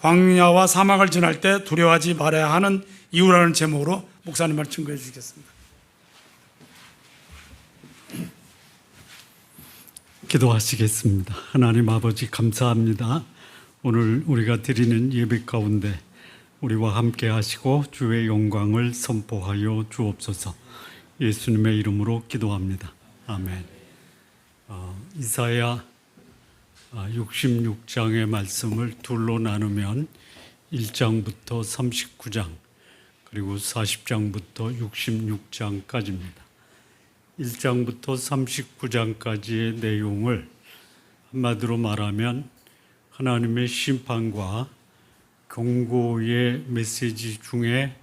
광야와 사막을 지날 때 두려워하지 말아야 하는 이유라는 제목으로 목사님을 증거해 주시겠습니다. 기도하시겠습니다. 하나님 아버지 감사합니다. 오늘 우리가 드리는 예배 가운데 우리와 함께 하시고 주의 영광을 선포하여 주옵소서. 예수님의 이름으로 기도합니다. 아멘. 이사야 66장의 말씀을 둘로 나누면 1장부터 39장 그리고 40장부터 66장까지입니다. 1장부터 39장까지의 내용을 한마디로 말하면 하나님의 심판과 경고의 메시지 중에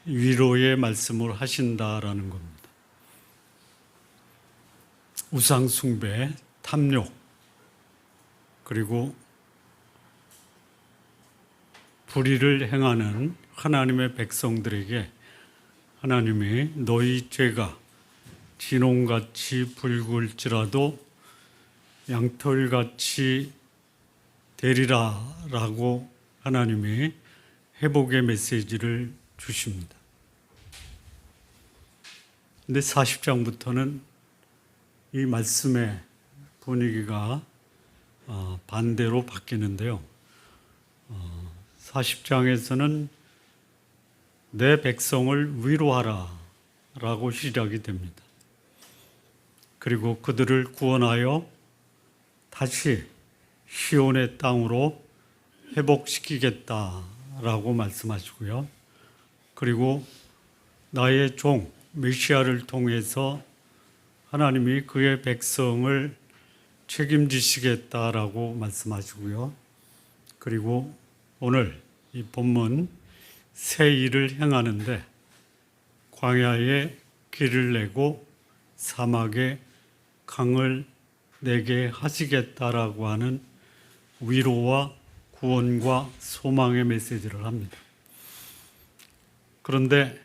위로의 말씀을 하신다라는 겁니다. 우상 숭배, 탐욕, 그리고 불의를 행하는 하나님의 백성들에게 하나님이 너희 죄가 진홍같이 붉을지라도 양털같이 되리라 라고 하나님이 회복의 메시지를 주십니다. 근데 40장부터는 이 말씀의 분위기가 반대로 바뀌는데요. 40장에서는 내 백성을 위로하라 라고 시작이 됩니다. 그리고 그들을 구원하여 다시 시온의 땅으로 회복시키겠다라고 말씀하시고요. 그리고 나의 종 메시아를 통해서 하나님이 그의 백성을 책임지시겠다라고 말씀하시고요. 그리고 오늘 이 본문 새 일을 행하는데 광야에 길을 내고 사막에 강을 내게 하시겠다라고 하는 위로와 구원과 소망의 메시지를 합니다. 그런데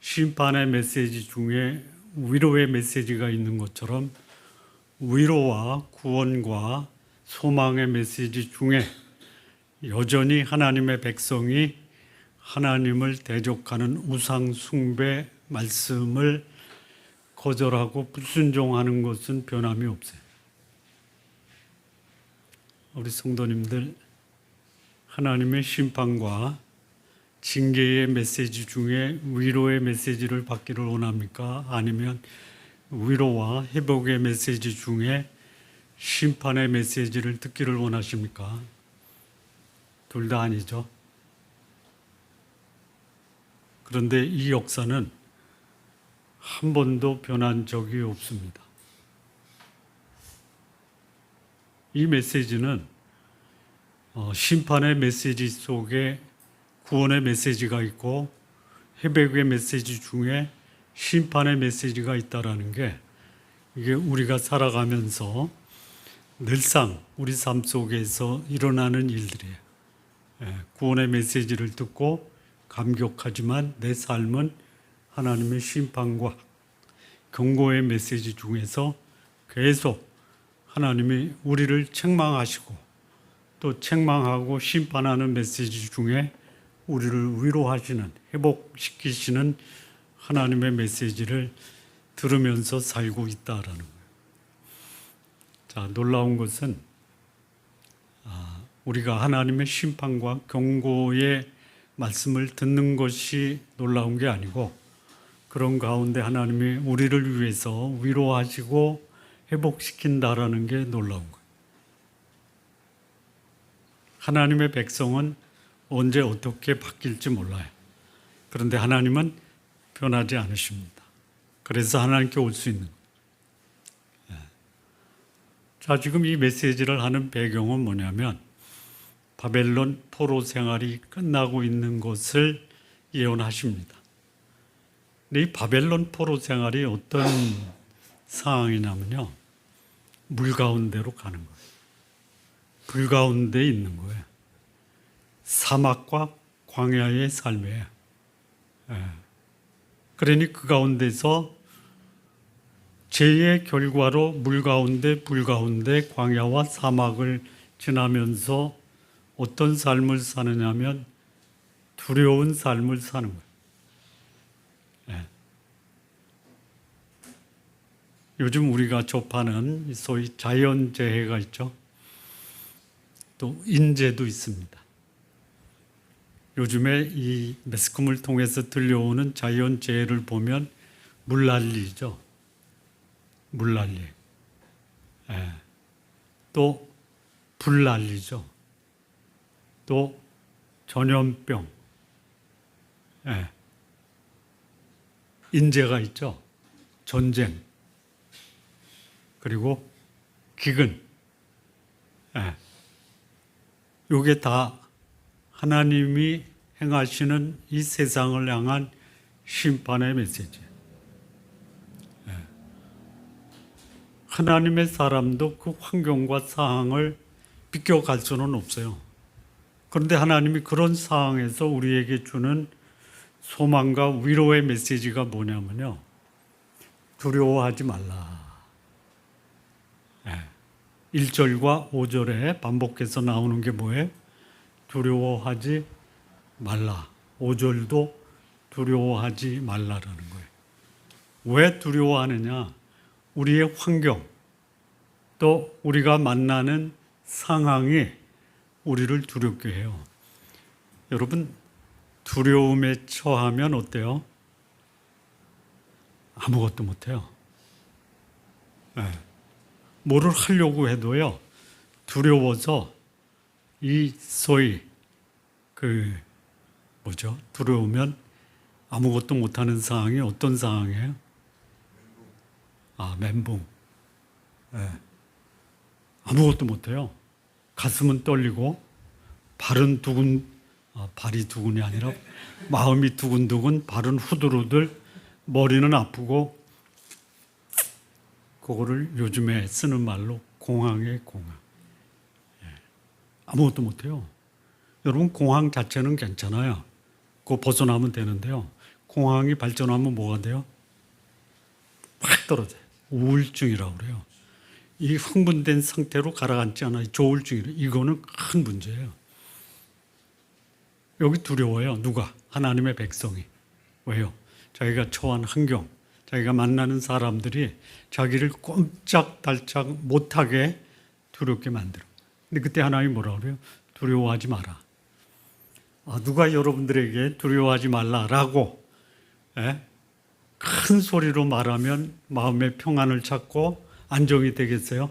심판의 메시지 중에 위로의 메시지가 있는 것처럼 위로와 구원과 소망의 메시지 중에 여전히 하나님의 백성이 하나님을 대적하는 우상 숭배 말씀을 거절하고 불순종하는 것은 변함이 없어요. 우리 성도님들, 하나님의 심판과 징계의 메시지 중에 위로의 메시지를 받기를 원합니까? 아니면 위로와 회복의 메시지 중에 심판의 메시지를 듣기를 원하십니까? 둘 다 아니죠. 그런데 이 역사는 한 번도 변한 적이 없습니다. 이 메시지는 심판의 메시지 속에 구원의 메시지가 있고 회복의 메시지 중에 심판의 메시지가 있다라는 게 이게 우리가 살아가면서 늘상 우리 삶 속에서 일어나는 일들이에요. 구원의 메시지를 듣고 감격하지만 내 삶은 하나님의 심판과 경고의 메시지 중에서 계속 하나님이 우리를 책망하시고 또 책망하고 심판하는 메시지 중에 우리를 위로하시는, 회복시키시는 하나님의 메시지를 들으면서 살고 있다라는 거예요. 자, 놀라운 것은 우리가 하나님의 심판과 경고의 말씀을 듣는 것이 놀라운 게 아니고 그런 가운데 하나님이 우리를 위해서 위로하시고 회복시킨다라는 게 놀라운 거예요. 하나님의 백성은 언제 어떻게 바뀔지 몰라요. 그런데 하나님은 변하지 않으십니다. 그래서 하나님께 올 수 있는 거예요. 자, 지금 이 메시지를 하는 배경은 뭐냐면 바벨론 포로 생활이 끝나고 있는 것을 예언하십니다. 근데 이 바벨론 포로 생활이 어떤 상황이냐면요, 물 가운데로 가는 거예요. 불 가운데 있는 거예요. 사막과 광야의 삶이에요. 그러니 그 가운데서 죄의 결과로 물 가운데, 불 가운데, 광야와 사막을 지나면서 어떤 삶을 사느냐면 두려운 삶을 사는 거예요. 예. 요즘 우리가 접하는 소위 자연재해가 있죠. 또 인재도 있습니다. 요즘에 이 매스컴을 통해서 들려오는 자연재해를 보면 물난리죠. 물난리. 예. 또 불난리죠. 또 전염병. 예. 인재가 있죠. 전쟁. 그리고 기근. 예. 요게 다 하나님이 행하시는 이 세상을 향한 심판의 메시지예요. 예. 하나님의 사람도 그 환경과 상황을 비껴갈 수는 없어요. 그런데 하나님이 그런 상황에서 우리에게 주는 소망과 위로의 메시지가 뭐냐면요. 두려워하지 말라. 1절과 5절에 반복해서 나오는 게 뭐예요? 두려워하지 말라. 5절도 두려워하지 말라라는 거예요. 왜 두려워하느냐? 우리의 환경, 또 우리가 만나는 상황이 우리를 두렵게 해요. 여러분, 두려움에 처하면 어때요? 아무것도 못해요. 네. 뭐를 하려고 해도요, 두려워서 이 소위 두려우면 아무것도 못하는 상황이 어떤 상황이에요? 멘붕. 네. 아무것도 못해요. 가슴은 떨리고 발이 두근이 아니라 마음이 두근두근, 발은 후들후들, 머리는 아프고, 그거를 요즘에 쓰는 말로 공황이에요, 공황. 아무것도 못해요. 여러분, 공황 자체는 괜찮아요. 그거 벗어나면 되는데요. 공황이 발전하면 뭐가 돼요? 확 떨어져요. 우울증이라고 그래요. 이 흥분된 상태로 가라앉지 않아요. 조울증이래. 이거는 큰 문제예요. 여기 두려워요. 누가? 하나님의 백성이. 왜요? 자기가 처한 환경, 자기가 만나는 사람들이 자기를 꼼짝달짝 못하게 두렵게 만들어. 근데 그때 하나님이 뭐라고 그래요? 두려워하지 마라. 누가 여러분들에게 두려워하지 말라라고 큰 소리로 말하면 마음의 평안을 찾고 안정이 되겠어요?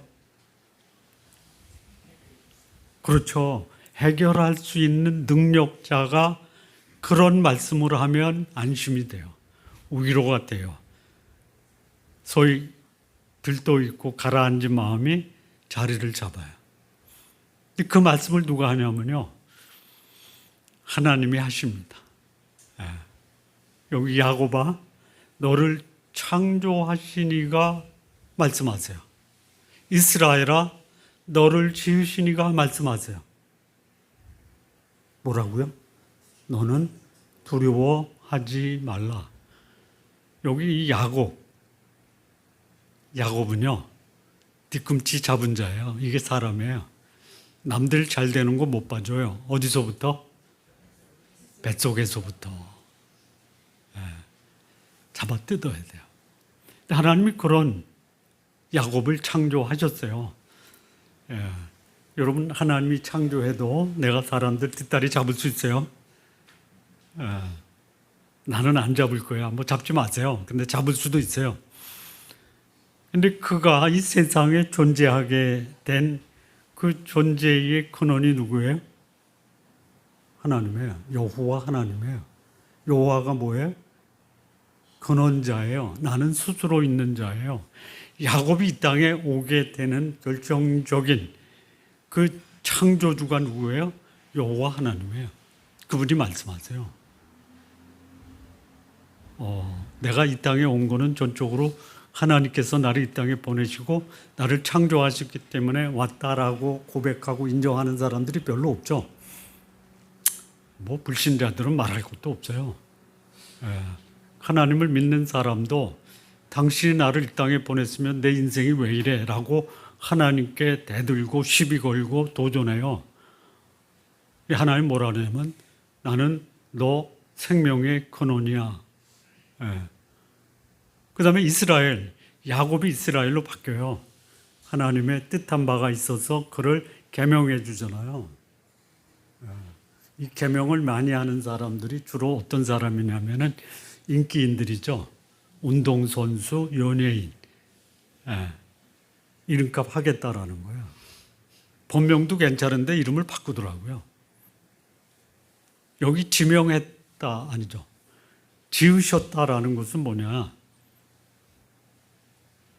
그렇죠. 해결할 수 있는 능력자가 그런 말씀을 하면 안심이 돼요. 위로가 돼요. 소위 들떠 있고 가라앉은 마음이 자리를 잡아요. 그 말씀을 누가 하냐면요, 하나님이 하십니다. 여기 야고봐, 너를 창조하신 이가 말씀하세요. 이스라엘아, 너를 지으신 이가 말씀하세요. 뭐라고요? 너는 두려워하지 말라. 여기 이 야곱은요, 뒤꿈치 잡은 자예요. 이게 사람이에요. 남들 잘 되는 거 못 봐줘요. 어디서부터? 뱃속에서부터. 잡아 뜯어야 돼요. 하나님이 그런 야곱을 창조하셨어요. 여러분, 하나님이 창조해도 내가 사람들 뒷다리 잡을 수 있어요? 나는 안 잡을 거야. 뭐 잡지 마세요. 근데 잡을 수도 있어요. 근데 그가 이 세상에 존재하게 된 그 존재의 근원이 누구예요? 하나님이에요. 여호와 하나님이에요. 여호와가 뭐예요? 근원자예요. 나는 스스로 있는 자예요. 야곱이 이 땅에 오게 되는 결정적인 그 창조주가 누구예요? 여호와 하나님이에요. 그분이 말씀하세요. 내가 이 땅에 온 거는 전적으로 하나님께서 나를 이 땅에 보내시고 나를 창조하셨기 때문에 왔다라고 고백하고 인정하는 사람들이 별로 없죠. 뭐 불신자들은 말할 것도 없어요. 하나님을 믿는 사람도 당신이 나를 이 땅에 보냈으면 내 인생이 왜 이래? 라고 하나님께 대들고 시비 걸고 도전해요. 하나님 뭐라 그러냐면 나는 너 생명의 근원이야. 예. 그 다음에 이스라엘, 야곱이 이스라엘로 바뀌어요. 하나님의 뜻한 바가 있어서 그를 계명해 주잖아요. 이 계명을 많이 하는 사람들이 주로 어떤 사람이냐면은 인기인들이죠. 운동선수, 연예인. 이름값 하겠다라는 거예요. 본명도 괜찮은데 이름을 바꾸더라고요. 여기 지명했다 아니죠. 지으셨다라는 것은 뭐냐?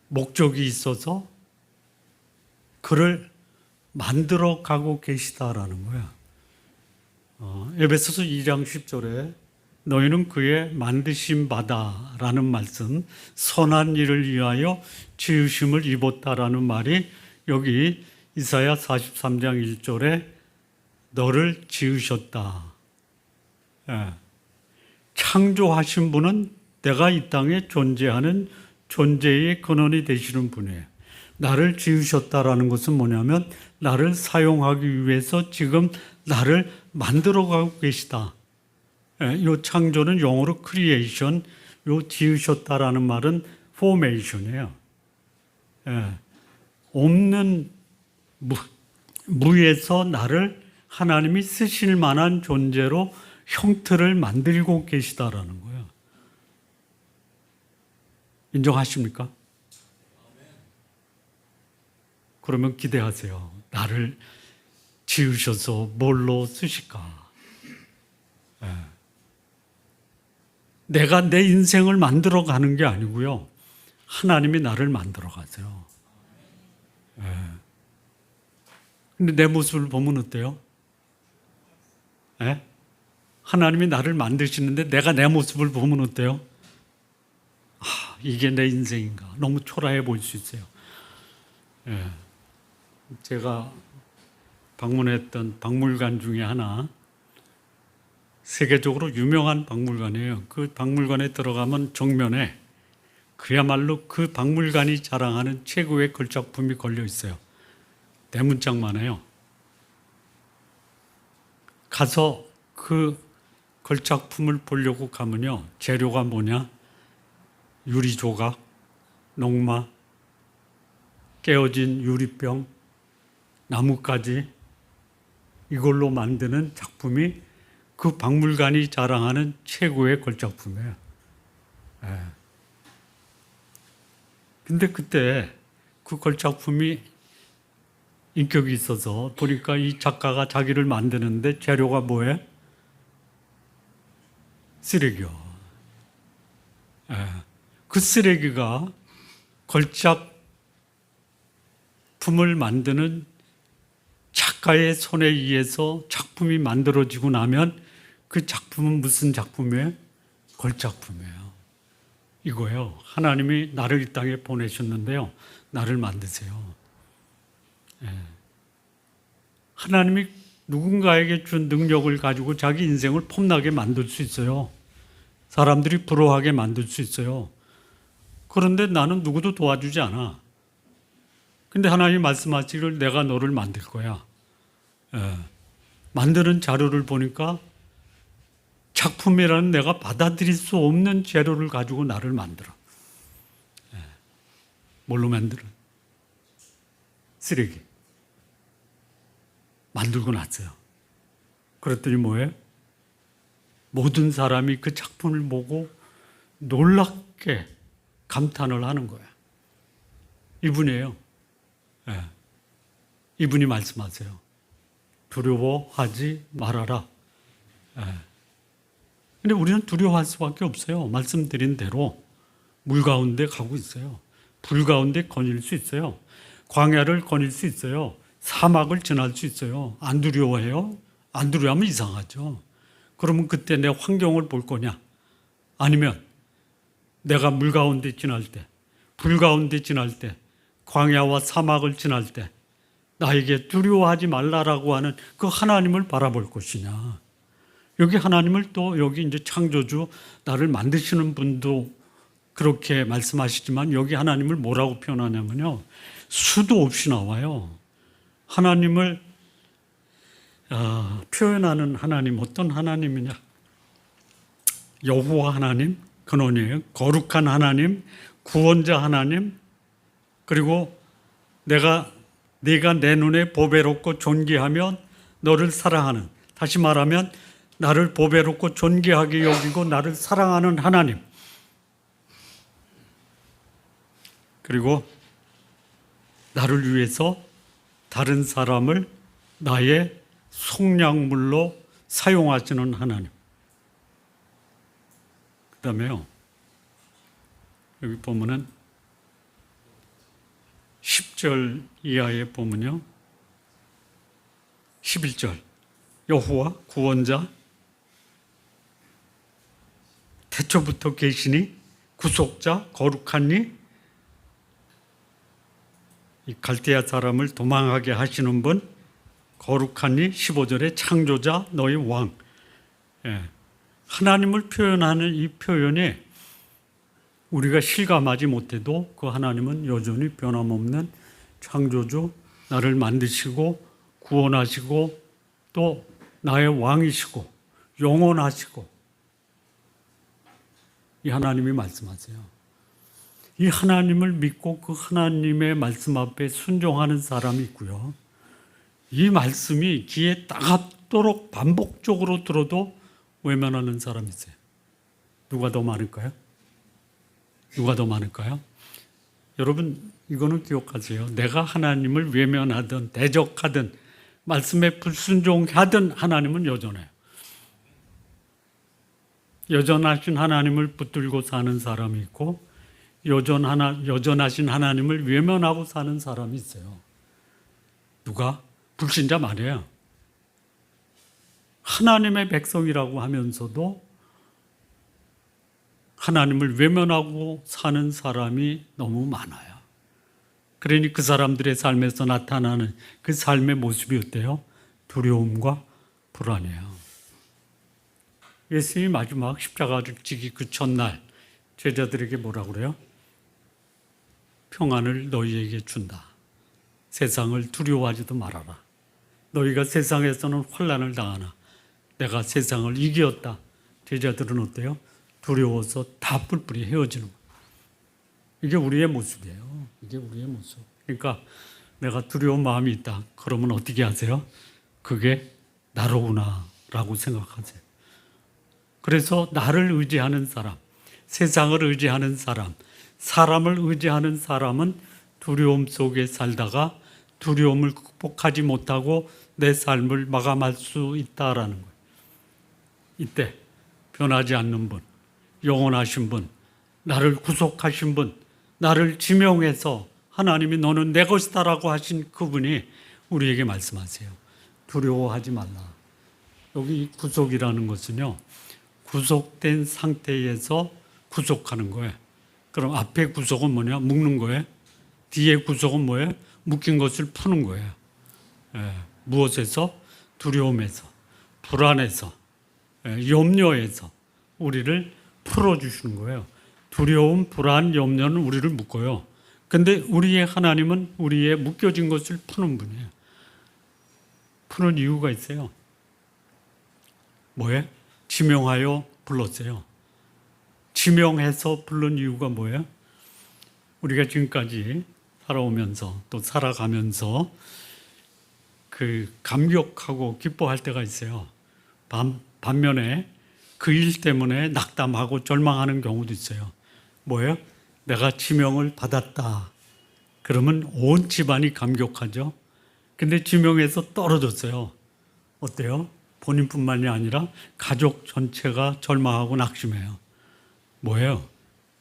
목적이 있어서 그를 만들어 가고 계시다라는 거야. 에베소서 2장 10절에 너희는 그의 만드신 바다라는 말씀, 선한 일을 위하여 지으심을 입었다라는 말이 여기 이사야 43장 1절에 너를 지으셨다. 창조하신 분은 내가 이 땅에 존재하는 존재의 근원이 되시는 분이에요. 나를 지으셨다라는 것은 뭐냐면 나를 사용하기 위해서 지금 나를 만들어가고 계시다. 이 창조는 영어로 creation, 이 지으셨다라는 말은 formation이에요. 없는 무에서 나를 하나님이 쓰실 만한 존재로 형태를 만들고 계시다라는 거예요. 인정하십니까? 그러면 기대하세요. 나를 지으셔서 뭘로 쓰실까? 내가 내 인생을 만들어 가는 게 아니고요. 하나님이 나를 만들어 가세요. 근데 내 모습을 보면 어때요? 하나님이 나를 만드시는데 내가 내 모습을 보면 어때요? 이게 내 인생인가? 너무 초라해 보일 수 있어요. 제가 방문했던 박물관 중에 하나, 세계적으로 유명한 박물관이에요. 그 박물관에 들어가면 정면에 그야말로 그 박물관이 자랑하는 최고의 걸작품이 걸려 있어요. 대문짝만 해요. 가서 그 걸작품을 보려고 가면요. 재료가 뭐냐? 유리 조각, 녹마, 깨어진 유리병, 나뭇가지, 이걸로 만드는 작품이 그 박물관이 자랑하는 최고의 걸작품이에요. 근데 그때 그 걸작품이 인격이 있어서 보니까 이 작가가 자기를 만드는데 재료가 뭐예요? 쓰레기요. 그 쓰레기가 걸작품을 만드는 작가의 손에 의해서 작품이 만들어지고 나면 그 작품은 무슨 작품이에요? 걸작품이에요. 이거예요. 하나님이 나를 이 땅에 보내셨는데요. 나를 만드세요. 하나님이 누군가에게 준 능력을 가지고 자기 인생을 폼나게 만들 수 있어요. 사람들이 부러워하게 만들 수 있어요. 그런데 나는 누구도 도와주지 않아. 근데 하나님이 말씀하시기를 내가 너를 만들 거야. 만드는 자료를 보니까 작품이라는 내가 받아들일 수 없는 재료를 가지고 나를 만들어. 뭘로 만들어? 쓰레기. 만들고 났어요. 그랬더니 뭐예요? 모든 사람이 그 작품을 보고 놀랍게 감탄을 하는 거야. 이분이에요. 이분이 말씀하세요. 두려워하지 말아라. 근데 우리는 두려워할 수밖에 없어요. 말씀드린 대로 물 가운데 가고 있어요. 불 가운데 거닐 수 있어요. 광야를 거닐 수 있어요. 사막을 지날 수 있어요. 안 두려워해요? 안 두려워하면 이상하죠. 그러면 그때 내 환경을 볼 거냐? 아니면 내가 물 가운데 지날 때, 불 가운데 지날 때, 광야와 사막을 지날 때 나에게 두려워하지 말라라고 하는 그 하나님을 바라볼 것이냐? 여기 하나님을 또 여기 이제 창조주 나를 만드시는 분도 그렇게 말씀하시지만 여기 하나님을 뭐라고 표현하냐면요. 수도 없이 나와요. 하나님을 표현하는 하나님 어떤 하나님이냐? 여호와 하나님 근원이에요. 거룩한 하나님, 구원자 하나님, 그리고 내가 내 눈에 보배롭고 존귀하며 너를 사랑하는, 다시 말하면 나를 보배롭고 존귀하게 여기고 나를 사랑하는 하나님, 그리고 나를 위해서 다른 사람을 나의 속량물로 사용하시는 하나님. 그 다음에요, 여기 보면은 10절 이하에 보면요, 11절 여호와 구원자 태초부터 계시니 구속자 거룩하니 이 갈대아 사람을 도망하게 하시는 분 거룩하니 15절에 창조자 너희 왕. 하나님을 표현하는 이 표현이 우리가 실감하지 못해도 그 하나님은 여전히 변함없는 창조주, 나를 만드시고 구원하시고 또 나의 왕이시고 영원하시고, 이 하나님이 말씀하세요. 이 하나님을 믿고 그 하나님의 말씀 앞에 순종하는 사람이 있고요, 이 말씀이 귀에 따갑도록 반복적으로 들어도 외면하는 사람이 있어요. 누가 더 많을까요? 누가 더 많을까요? 여러분, 이거는 기억하세요. 내가 하나님을 외면하든 대적하든 말씀에 불순종하든 하나님은 여전해요. 여전하신 하나님을 붙들고 사는 사람이 있고 여전하신 하나님을 외면하고 사는 사람이 있어요. 누가? 불신자 말이에요. 하나님의 백성이라고 하면서도 하나님을 외면하고 사는 사람이 너무 많아요. 그러니 그 사람들의 삶에서 나타나는 그 삶의 모습이 어때요? 두려움과 불안이에요. 예수님이 마지막 십자가를 지기 그 첫날 제자들에게 뭐라고 그래요? 평안을 너희에게 준다. 세상을 두려워하지도 말아라. 너희가 세상에서는 환난을 당하나 내가 세상을 이겼다. 제자들은 어때요? 두려워서 다 뿔뿔이 헤어지는 거예요. 이게 우리의 모습이에요. 이게 우리의 모습. 그러니까 내가 두려운 마음이 있다. 그러면 어떻게 하세요? 그게 나로구나 라고 생각하세요. 그래서 나를 의지하는 사람, 세상을 의지하는 사람, 사람을 의지하는 사람은 두려움 속에 살다가 두려움을 극복하지 못하고 내 삶을 마감할 수 있다라는 거예요. 이때 변하지 않는 분, 영원하신 분, 나를 구속하신 분, 나를 지명해서 하나님이 너는 내 것이다라고 하신 그분이 우리에게 말씀하세요. 두려워하지 말라. 여기 구속이라는 것은요, 구속된 상태에서 구속하는 거예요. 그럼 앞에 구속은 뭐냐? 묶는 거예요. 뒤에 구속은 뭐예요? 묶인 것을 푸는 거예요. 무엇에서? 두려움에서, 불안에서, 염려에서 우리를 풀어주시는 거예요. 두려움, 불안, 염려는 우리를 묶어요. 근데 우리의 하나님은 우리의 묶여진 것을 푸는 분이에요. 푸는 이유가 있어요. 뭐예요? 지명하여 불렀어요. 지명해서 부른 이유가 뭐예요? 우리가 지금까지 살아오면서 또 살아가면서 그 감격하고 기뻐할 때가 있어요. 반면에 그 일 때문에 낙담하고 절망하는 경우도 있어요. 뭐예요? 내가 지명을 받았다. 그러면 온 집안이 감격하죠. 근데 지명에서 떨어졌어요. 어때요? 본인뿐만이 아니라 가족 전체가 절망하고 낙심해요. 뭐예요?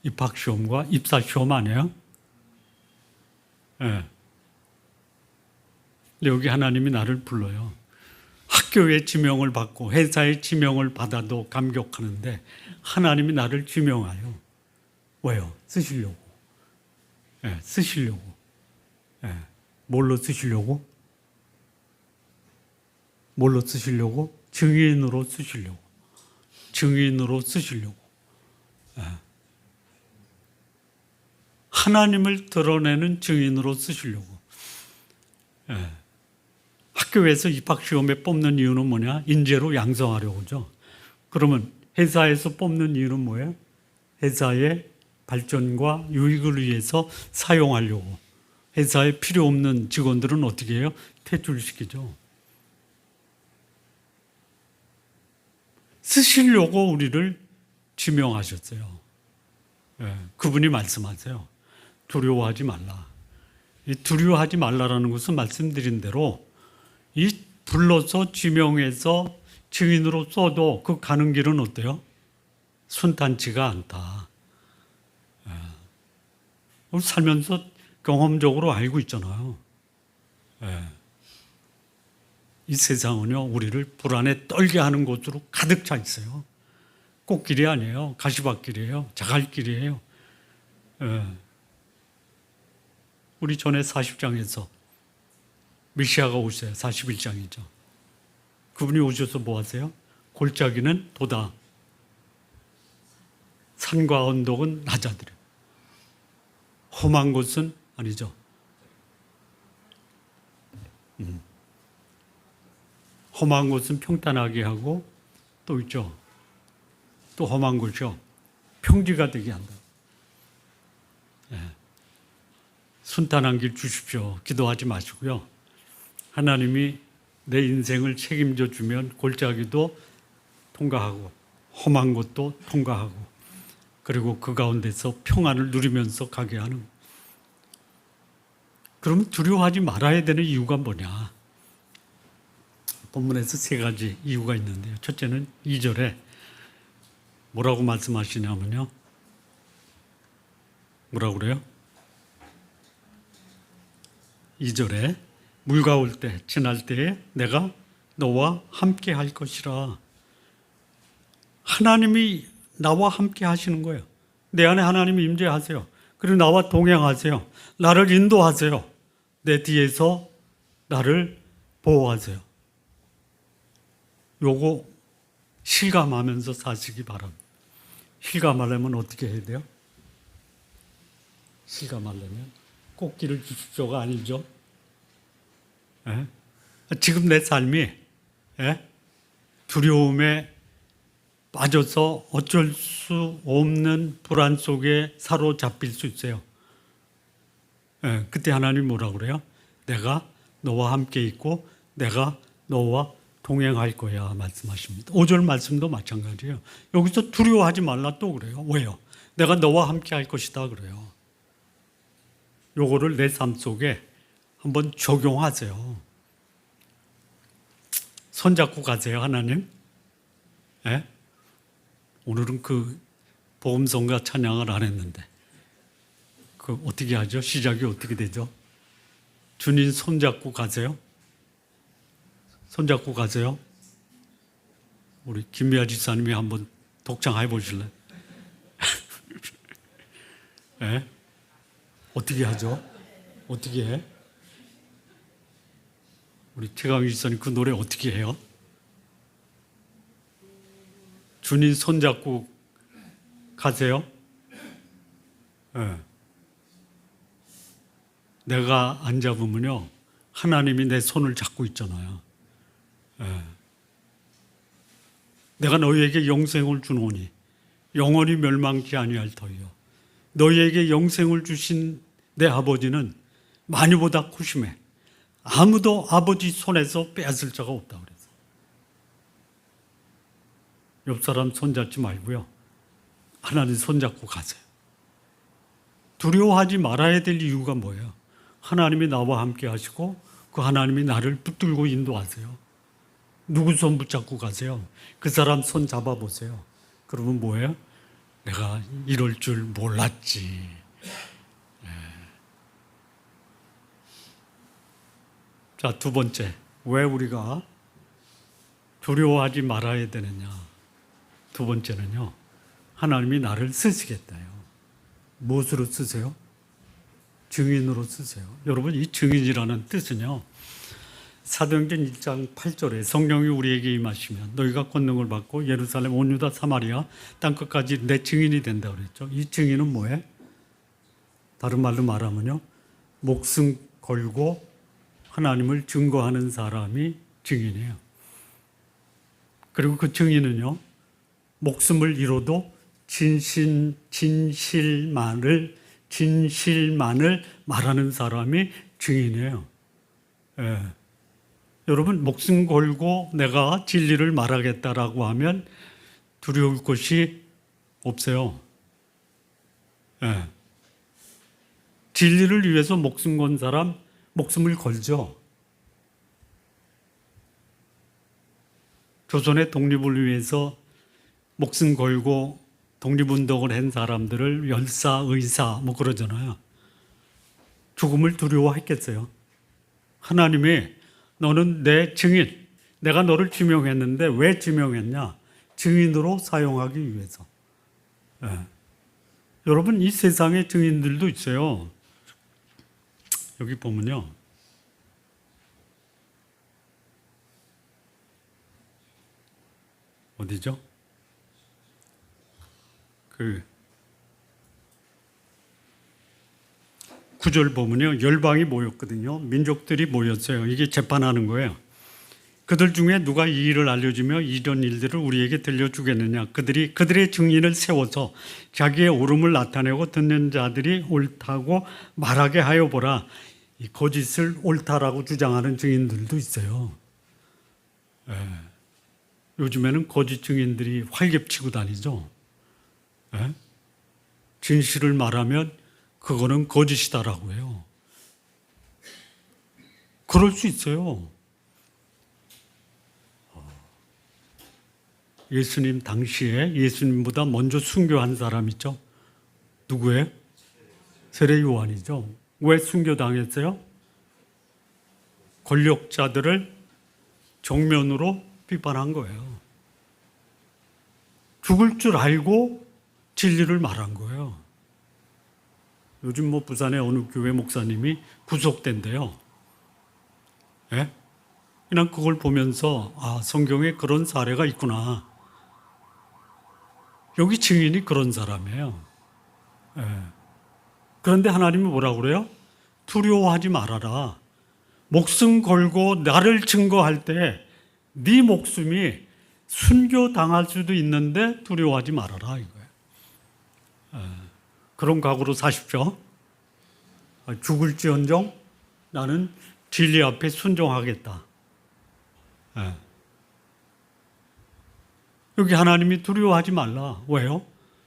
입학시험과 입사시험 아니에요? 네. 여기 하나님이 나를 불러요. 학교에 지명을 받고 회사에 지명을 받아도 감격하는데 하나님이 나를 지명하여. 왜요? 쓰시려고. 네, 쓰시려고. 네. 뭘로 쓰시려고? 뭘로 쓰시려고? 증인으로 쓰시려고. 증인으로 쓰시려고. 네. 하나님을 드러내는 증인으로 쓰시려고. 네. 학교에서 입학시험에 뽑는 이유는 뭐냐? 인재로 양성하려고죠. 그러면 회사에서 뽑는 이유는 뭐예요? 회사의 발전과 유익을 위해서 사용하려고. 회사에 필요 없는 직원들은 어떻게 해요? 퇴출시키죠. 쓰시려고 우리를 지명하셨어요. 예, 그분이 말씀하세요. 두려워하지 말라. 이 두려워하지 말라라는 것은 말씀드린 대로 이 불러서 지명해서 증인으로 써도 그 가는 길은 어때요? 순탄치가 않다. 예. 살면서 경험적으로 알고 있잖아요. 예. 이 세상은요, 우리를 불안에 떨게 하는 곳으로 가득 차 있어요. 꽃길이 아니에요. 가시밭길이에요. 자갈길이에요. 예. 우리 전에 40장에서 메시아가 오세요. 41장이죠. 그분이 오셔서 뭐 하세요? 골짜기는 도다. 산과 언덕은 낮아들여. 험한 곳은 아니죠. 험한 곳은 평탄하게 하고 또 있죠. 또 험한 곳이요. 평지가 되게 한다. 예. 순탄한 길 주십시오. 기도하지 마시고요. 하나님이 내 인생을 책임져 주면 골짜기도 통과하고 험한 곳도 통과하고 그리고 그 가운데서 평안을 누리면서 가게 하는. 그러면 두려워하지 말아야 되는 이유가 뭐냐? 본문에서 세 가지 이유가 있는데요. 첫째는 2절에 뭐라고 말씀하시냐면요. 뭐라고 그래요? 2절에 물가 올 때, 지날 때에 내가 너와 함께 할 것이라. 하나님이 나와 함께 하시는 거예요. 내 안에 하나님이 임재하세요. 그리고 나와 동행하세요. 나를 인도하세요. 내 뒤에서 나를 보호하세요. 요거 실감하면서 사시기 바랍니다. 실감하려면 어떻게 해야 돼요? 실감하려면 꽃길을 주십시오가 아니죠. 예? 지금 내 삶이 두려움에 빠져서 어쩔 수 없는 불안 속에 사로잡힐 수 있어요. 예, 그때 하나님 뭐라고 그래요? 내가 너와 함께 있고 내가 너와 동행할 거야 말씀하십니다. 5절 말씀도 마찬가지예요. 여기서 두려워하지 말라 또 그래요. 왜요? 내가 너와 함께 할 것이다 그래요. 요거를 내 삶 속에 한번 적용하세요. 손잡고 가세요, 하나님. 예? 오늘은 그 복음성가 찬양을 안 했는데 그 어떻게 하죠? 시작이 어떻게 되죠? 주님 손잡고 가세요. 손잡고 가세요. 우리 김미아 지사님이 한번 독창해 보실래요? 예? 어떻게 하죠? 어떻게 해? 우리 최강희 지사님 그 노래 어떻게 해요? 주님 손잡고 가세요? 예. 내가 안 잡으면요, 하나님이 내 손을 잡고 있잖아요. 예. 내가 너희에게 영생을 주노니 영원히 멸망치 아니할 터이요. 너희에게 영생을 주신 내 아버지는 마녀보다 크심해 아무도 아버지 손에서 빼앗을 자가 없다 그래서. 옆 사람 손잡지 말고요, 하나님 손잡고 가세요. 두려워하지 말아야 될 이유가 뭐예요? 하나님이 나와 함께 하시고 그 하나님이 나를 붙들고 인도하세요. 누구 손 붙잡고 가세요? 그 사람 손 잡아보세요. 그러면 뭐예요? 내가 이럴 줄 몰랐지. 자, 두 번째, 왜 우리가 두려워하지 말아야 되느냐? 두 번째는요, 하나님이 나를 쓰시겠다요. 무엇으로 쓰세요? 증인으로 쓰세요. 여러분, 이 증인이라는 뜻은요, 사도행전 1장 8절에 성령이 우리에게 임하시면 너희가 권능을 받고 예루살렘, 온 유다, 사마리아 땅끝까지 내 증인이 된다 그랬죠. 이 증인은 뭐예요? 다른 말로 말하면요, 목숨 걸고 하나님을 증거하는 사람이 증인이에요. 그리고 그 증인은요, 목숨을 잃어도 진실만을 말하는 사람이 증인이에요. 예. 여러분, 목숨 걸고 내가 진리를 말하겠다라고 하면 두려울 것이 없어요. 예. 진리를 위해서 목숨 건 사람 목숨을 걸죠. 조선의 독립을 위해서 목숨 걸고 독립운동을 한 사람들을 열사, 의사 뭐 그러잖아요. 죽음을 두려워했겠어요. 하나님이 너는 내 증인, 내가 너를 지명했는데 왜 지명했냐? 증인으로 사용하기 위해서. 예. 여러분, 이 세상에 증인들도 있어요. 여기 보면요. 어디죠? 9절 보면요. 열방이 모였거든요. 민족들이 모였어요. 이게 재판하는 거예요. 그들 중에 누가 이 일을 알려주며 이런 일들을 우리에게 들려주겠느냐. 그들의 증인을 세워서 자기의 옳음을 나타내고 듣는 자들이 옳다고 말하게 하여 보라. 이 거짓을 옳다라고 주장하는 증인들도 있어요. 예. 요즘에는 거짓 증인들이 활개치고 다니죠. 예? 진실을 말하면 그거는 거짓이다라고 해요. 그럴 수 있어요. 예수님 당시에 예수님보다 먼저 순교한 사람 있죠? 누구예요? 세례 요한이죠. 왜 순교당했어요? 권력자들을 정면으로 비판한 거예요. 죽을 줄 알고 진리를 말한 거예요. 요즘 뭐 부산의 어느 교회 목사님이 구속된대요. 예? 그냥 그걸 보면서 아, 성경에 그런 사례가 있구나. 여기 증인이 그런 사람이에요. 예. 그런데 하나님이 뭐라고 그래요? 두려워하지 말아라. 목숨 걸고 나를 증거할 때 네 목숨이 순교당할 수도 있는데 두려워하지 말아라 이거예요. 예. 그런 각오로 사십시오. 죽을지언정 나는 진리 앞에 순종하겠다. 예. 여기 하나님이 두려워하지 말라. 왜요?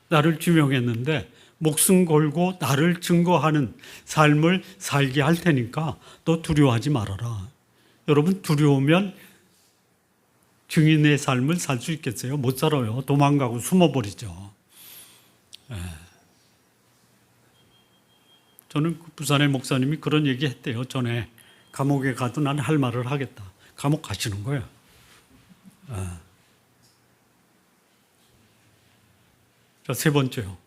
나를 지명했는데 목숨 걸고 나를 증거하는 삶을 살게 할 테니까 너 두려워하지 말아라. 여러분, 두려우면 증인의 삶을 살 수 있겠어요? 못 살아요. 도망가고 숨어버리죠. 예. 저는 부산의 목사님이 그런 얘기 했대요. 전에 감옥에 가도 난 할 말을 하겠다. 감옥 가시는 거예요. 자, 세 번째요.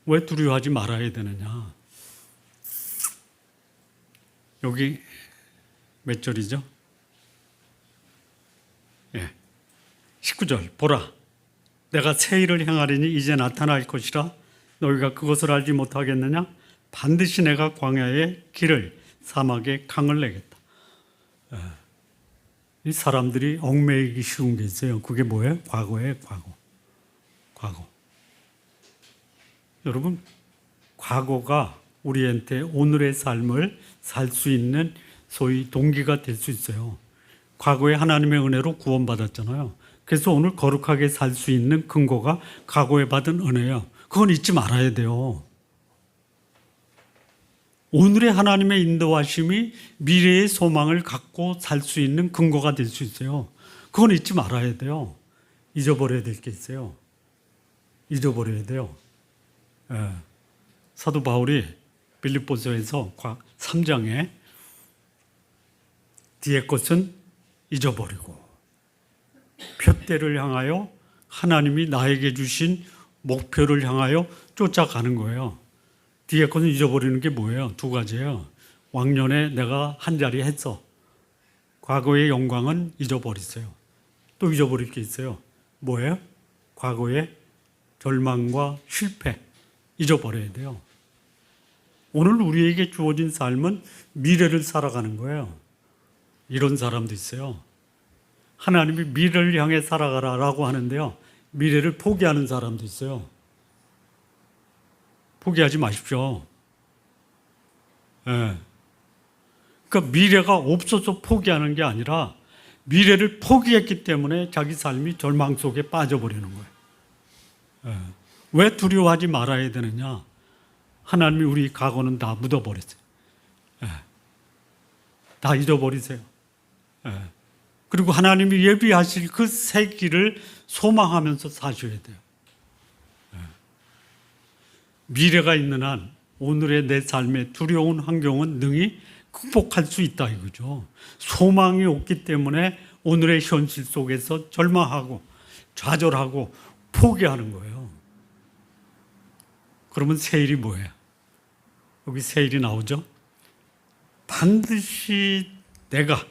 왜 두려워하지 말아야 되느냐? 여기 몇 절이죠? 19절. 보라, 내가 새 일을 행하리니 이제 나타날 것이라. 너희가 그것을 알지 못하겠느냐? 반드시 내가 광야에 길을, 사막에 강을 내겠다. 이 사람들이 얽매이기 쉬운 게 있어요. 그게 뭐예요? 과거예요. 과거. 여러분, 과거가 우리한테 오늘의 삶을 살 수 있는 소위 동기가 될 수 있어요. 과거에 하나님의 은혜로 구원받았잖아요. 그래서 오늘 거룩하게 살 수 있는 근거가 과거에 받은 은혜예요. 그건 잊지 말아야 돼요. 오늘의 하나님의 인도하심이 미래의 소망을 갖고 살 수 있는 근거가 될 수 있어요. 그건 잊지 말아야 돼요. 잊어버려야 될 게 있어요. 잊어버려야 돼요. 예. 사도 바울이 빌립보서에서 3장에 뒤의 것은 잊어버리고 표대를 향하여 하나님이 나에게 주신 목표를 향하여 쫓아가는 거예요. 뒤에 것은 잊어버리는 게 뭐예요? 두 가지예요. 왕년에 내가 한 자리 했어. 과거의 영광은 잊어버리세요. 또 잊어버릴 게 있어요. 뭐예요? 과거의 절망과 실패 잊어버려야 돼요. 오늘 우리에게 주어진 삶은 미래를 살아가는 거예요. 이런 사람도 있어요. 하나님이 미래를 향해 살아가라라고 하는데요. 미래를 포기하는 사람도 있어요. 포기하지 마십시오. 예. 그러니까 미래가 없어서 포기하는 게 아니라 미래를 포기했기 때문에 자기 삶이 절망 속에 빠져버리는 거예요. 예. 왜 두려워하지 말아야 되느냐? 하나님이 우리 과거는 다 묻어버렸어요. 예. 다 잊어버리세요. 예. 그리고 하나님이 예비하실 그 새 길을 소망하면서 사셔야 돼요. 예. 미래가 있는 한 오늘의 내 삶의 두려운 환경은 능히 극복할 수 있다 이거죠. 소망이 없기 때문에 오늘의 현실 속에서 절망하고 좌절하고 포기하는 거예요. 그러면 새 일이 뭐예요? 여기 새 일이 나오죠. 반드시 내가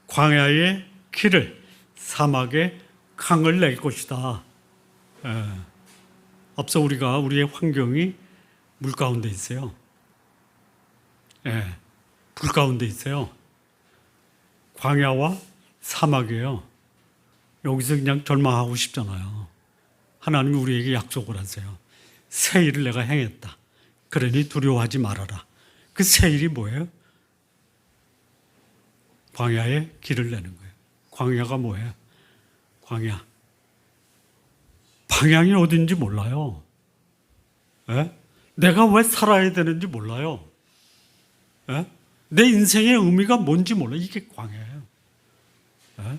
광야의 길을 사막의 강을 낼 것이다. 예. 앞서 우리의 환경이 물 가운데 있어요. 예. 불 가운데 있어요. 광야와 사막이에요. 여기서 그냥 절망하고 싶잖아요. 하나님이 우리에게 약속을 하세요. 새 일을 내가 행했다. 그러니 두려워하지 말아라. 그 새 일이 뭐예요? 광야에 길을 내는 거예요. 광야가 뭐예요? 광야. 방향이 어딘지 몰라요. 예? 내가 왜 살아야 되는지 몰라요. 예? 내 인생의 의미가 뭔지 몰라요. 이게 광야예요. 예?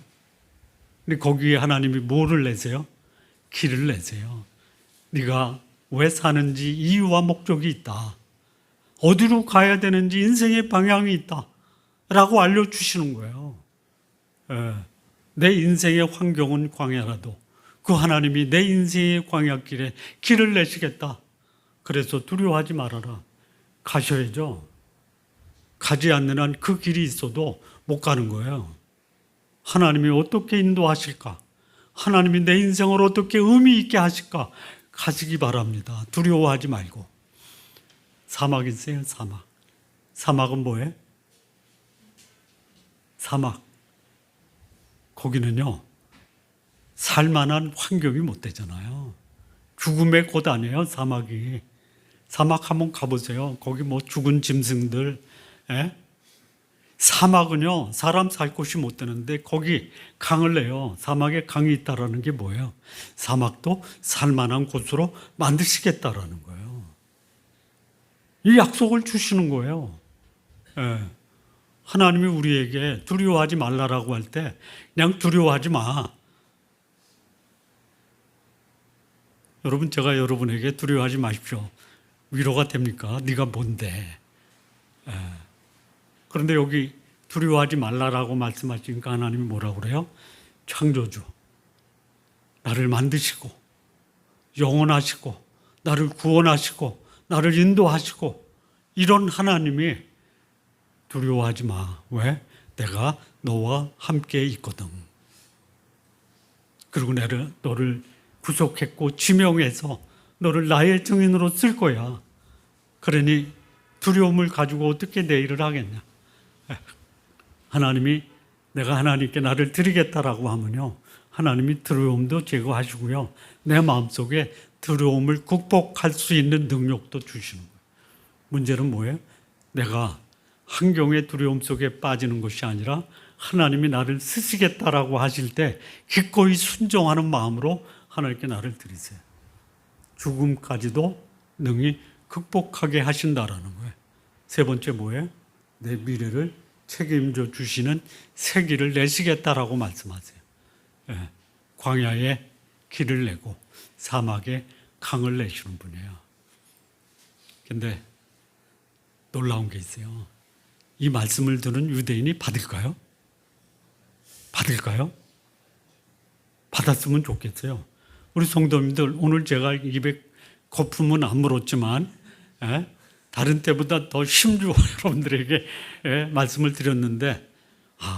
근데 거기에 하나님이 뭐를 내세요? 길을 내세요. 네가 왜 사는지 이유와 목적이 있다. 어디로 가야 되는지 인생의 방향이 있다. 라고 알려주시는 거예요. 예. 내 인생의 환경은 광야라도 그 하나님이 내 인생의 광야길에 길을 내시겠다. 그래서 두려워하지 말아라. 가셔야죠. 가지 않는 한 그 길이 있어도 못 가는 거예요. 하나님이 어떻게 인도하실까? 하나님이 내 인생을 어떻게 의미 있게 하실까? 가시기 바랍니다. 두려워하지 말고. 사막 있어요, 사막. 사막은 뭐예요? 사막. 거기는요, 살만한 환경이 못 되잖아요. 죽음의 곳 아니에요, 사막이. 사막 한번 가보세요. 거기 뭐 죽은 짐승들. 예? 사막은요, 사람 살 곳이 못 되는데 거기 강을 내요. 사막에 강이 있다라는 게 뭐예요? 사막도 살만한 곳으로 만드시겠다라는 거예요. 이 약속을 주시는 거예요. 예. 하나님이 우리에게 두려워하지 말라라고 할 때 그냥 두려워하지 마. 여러분, 제가 여러분에게 두려워하지 마십시오. 위로가 됩니까? 네가 뭔데? 예. 그런데 여기 두려워하지 말라라고 말씀하시니까 하나님이 뭐라고 그래요? 창조주, 나를 만드시고 영원하시고 나를 구원하시고 나를 인도하시고 이런 하나님이 두려워하지 마. 왜? 내가 너와 함께 있거든. 그리고 너를 구속했고 지명해서 너를 나의 증인으로 쓸 거야. 그러니 두려움을 가지고 어떻게 내 일을 하겠냐. 하나님이 내가 하나님께 나를 드리겠다라고 하면요, 하나님이 두려움도 제거하시고요, 내 마음속에 두려움을 극복할 수 있는 능력도 주시는 거예요. 문제는 뭐예요? 내가 환경의 두려움 속에 빠지는 것이 아니라 하나님이 나를 쓰시겠다라고 하실 때 기꺼이 순종하는 마음으로 하나님께 나를 드리세요. 죽음까지도 능히 극복하게 하신다라는 거예요. 세 번째 뭐예요? 내 미래를 책임져 주시는 새 길을 내시겠다라고 말씀하세요. 예, 광야에 길을 내고 사막에 강을 내시는 분이에요. 근데 놀라운 게 있어요. 이 말씀을 듣는 유대인이 받을까요? 받을까요? 받았으면 좋겠어요. 우리 성도님들, 오늘 제가 입에 거품은 안 물었지만 다른 때보다 더 심주어 여러분들에게 말씀을 드렸는데,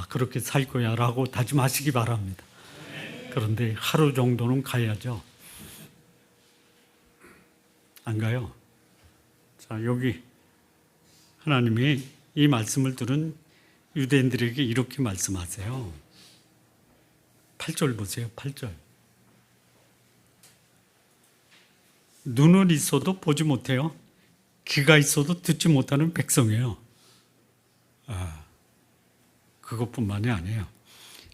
그렇게 살 거야 라고 다짐하시기 바랍니다. 그런데 하루 정도는 가야죠. 안 가요? 자, 여기 하나님이 이 말씀을 들은 유대인들에게 이렇게 말씀하세요. 8절 보세요. 8절. 눈은 있어도 보지 못해요. 귀가 있어도 듣지 못하는 백성이에요. 그것뿐만이 아니에요.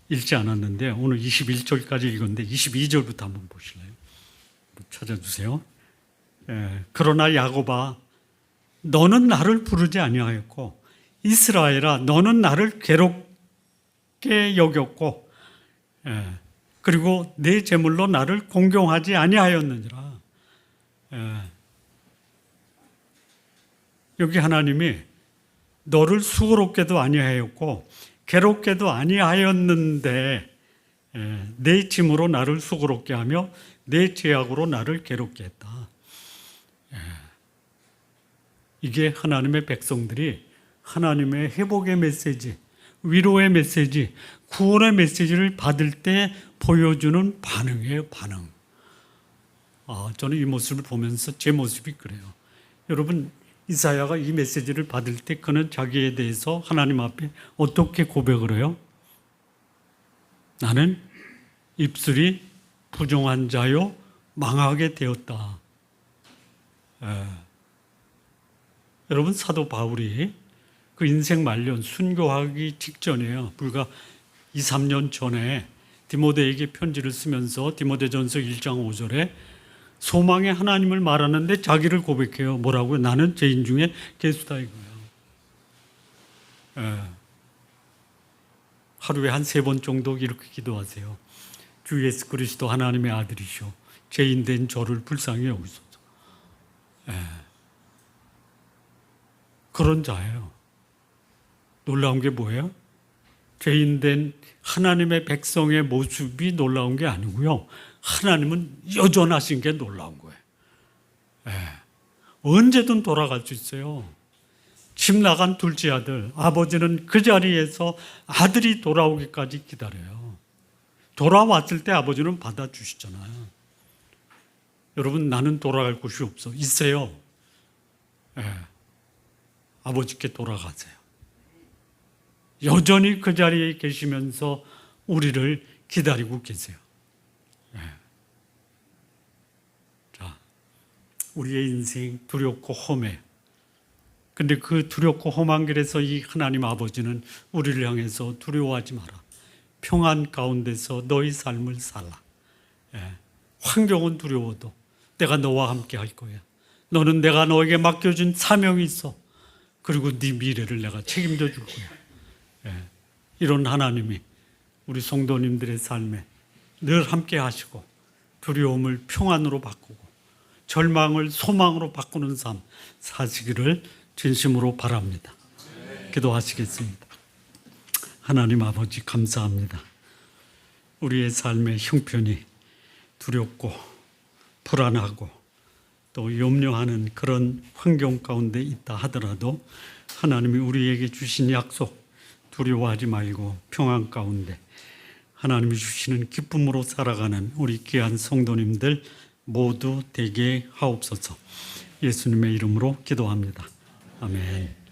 읽지 않았는데 오늘 21절까지 읽었는데 22절부터 한번 보실래요? 찾아주세요. 그러나 야곱아, 너는 나를 부르지 아니하였고 이스라엘아, 너는 나를 괴롭게 여겼고 그리고 내 제물로 나를 공경하지 아니하였느니라. 여기 하나님이 너를 수고롭게도 아니하였고 괴롭게도 아니하였는데 내 짐으로 나를 수고롭게 하며 내 죄악으로 나를 괴롭게 했다. 이게 하나님의 백성들이 하나님의 회복의 메시지, 위로의 메시지, 구원의 메시지를 받을 때 보여주는 반응이에요. 반응. 저는 이 모습을 보면서 제 모습이 그래요. 여러분, 이사야가 이 메시지를 받을 때 그는 자기에 대해서 하나님 앞에 어떻게 고백을 해요? 나는 입술이 부정한 자요 망하게 되었다. 여러분, 사도 바울이 그 인생 말년 순교하기 직전이에요. 불과 2, 3년 전에 디모데에게 편지를 쓰면서 디모데전서 1장 5절에 소망의 하나님을 말하는데 자기를 고백해요. 뭐라고요? 나는 죄인 중에 괴수다 이거예요. 하루에 한 3번 정도 이렇게 기도하세요. 주 예수 그리스도 하나님의 아들이시오. 죄인 된 저를 불쌍히 여기소서. 그런 자예요. 놀라운 게 뭐예요? 죄인 된 하나님의 백성의 모습이 놀라운 게 아니고요. 하나님은 여전하신 게 놀라운 거예요. 언제든 돌아갈 수 있어요. 집 나간 둘째 아들, 아버지는 그 자리에서 아들이 돌아오기까지 기다려요. 돌아왔을 때 아버지는 받아주시잖아요. 여러분, 나는 돌아갈 곳이 없어. 있어요. 아버지께 돌아가세요. 여전히 그 자리에 계시면서 우리를 기다리고 계세요. 자, 우리의 인생 두렵고 험해. 근데 그 두렵고 험한 길에서 이 하나님 아버지는 우리를 향해서 두려워하지 마라. 평안 가운데서 너희 삶을 살라. 환경은 두려워도 내가 너와 함께 할 거야. 너는 내가 너에게 맡겨준 사명이 있어. 그리고 네 미래를 내가 책임져 줄 거야. 이런 하나님이 우리 성도님들의 삶에 늘 함께 하시고 두려움을 평안으로 바꾸고 절망을 소망으로 바꾸는 삶 사시기를 진심으로 바랍니다. 기도하시겠습니다. 하나님 아버지 감사합니다. 우리의 삶의 형편이 두렵고 불안하고 또 염려하는 그런 환경 가운데 있다 하더라도 하나님이 우리에게 주신 약속 두려워하지 말고 평안 가운데 하나님이 주시는 기쁨으로 살아가는 우리 귀한 성도님들 모두 되게 하옵소서. 예수님의 이름으로 기도합니다. 아멘.